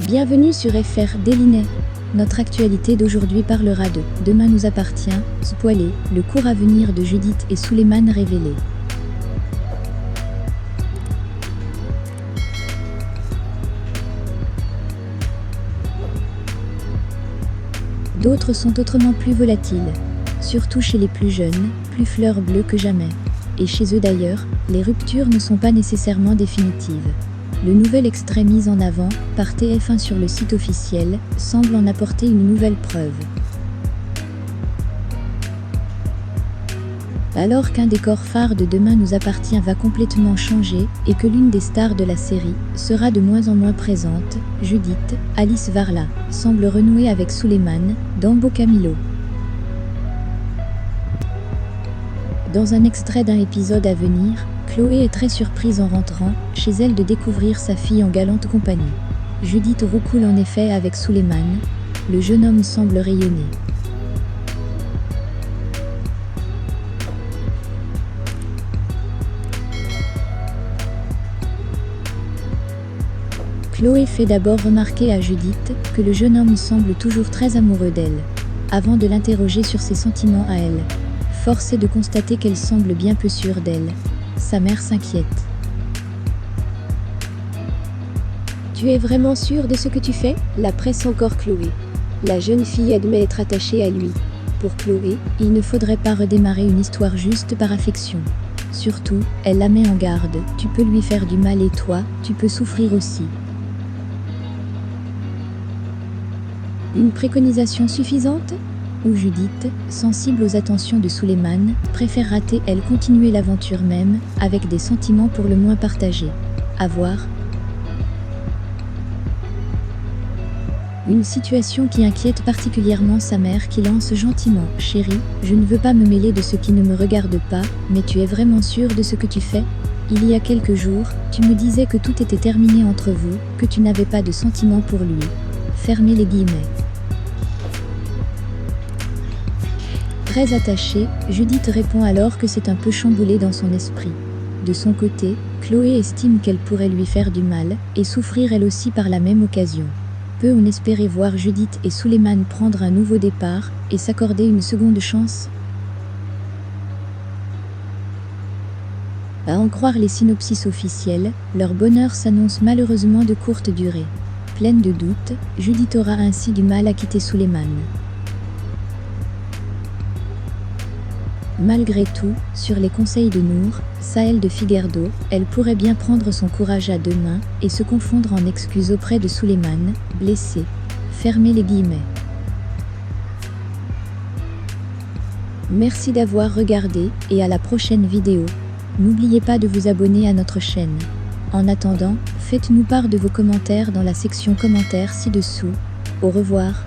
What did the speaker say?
Bienvenue sur FR Délinet. Notre actualité d'aujourd'hui parlera de « Demain nous appartient », spoilé, le court avenir de Judith et Souleymane révélé. D'autres sont autrement plus volatiles, surtout chez les plus jeunes, plus fleurs bleues que jamais. Et chez eux d'ailleurs, les ruptures ne sont pas nécessairement définitives. Le nouvel extrait mis en avant par TF1 sur le site officiel semble en apporter une nouvelle preuve. Alors qu'un des corps phares de Demain nous appartient va complètement changer et que l'une des stars de la série sera de moins en moins présente, Judith, Alice Varla, semble renouer avec Souleymane, dans Beau Camilo. Dans un extrait d'un épisode à venir, Chloé est très surprise en rentrant chez elle de découvrir sa fille en galante compagnie. Judith roucoule en effet avec Souleymane, le jeune homme semble rayonner. Chloé fait d'abord remarquer à Judith que le jeune homme semble toujours très amoureux d'elle, avant de l'interroger sur ses sentiments à elle. Force est de constater qu'elle semble bien peu sûre d'elle. Sa mère s'inquiète. Tu es vraiment sûre de ce que tu fais ? La presse encore Chloé. La jeune fille admet être attachée à lui. Pour Chloé, il ne faudrait pas redémarrer une histoire juste par affection. Surtout, elle la met en garde. Tu peux lui faire du mal et toi, tu peux souffrir aussi. Une préconisation suffisante ? Ou Judith, sensible aux attentions de Souleymane, préfère rater elle continuer l'aventure même, avec des sentiments pour le moins partagés. À voir. Une situation qui inquiète particulièrement sa mère qui lance gentiment « Chérie, je ne veux pas me mêler de ce qui ne me regarde pas, mais tu es vraiment sûre de ce que tu fais ? Il y a quelques jours, tu me disais que tout était terminé entre vous, que tu n'avais pas de sentiments pour lui. » Fermez les guillemets. Très attachée, Judith répond alors que c'est un peu chamboulé dans son esprit. De son côté, Chloé estime qu'elle pourrait lui faire du mal, et souffrir elle aussi par la même occasion. Peut on espérer voir Judith et Souleymane prendre un nouveau départ, et s'accorder une seconde chance ? À en croire les synopsis officiels, leur bonheur s'annonce malheureusement de courte durée. Pleine de doutes, Judith aura ainsi du mal à quitter Souleymane. Malgré tout, sur les conseils de Nour, Sahel de Figuerdo, elle pourrait bien prendre son courage à deux mains et se confondre en excuses auprès de Souleymane, blessé. Fermez les guillemets. Merci d'avoir regardé et à la prochaine vidéo. N'oubliez pas de vous abonner à notre chaîne. En attendant, faites-nous part de vos commentaires dans la section commentaires ci-dessous. Au revoir.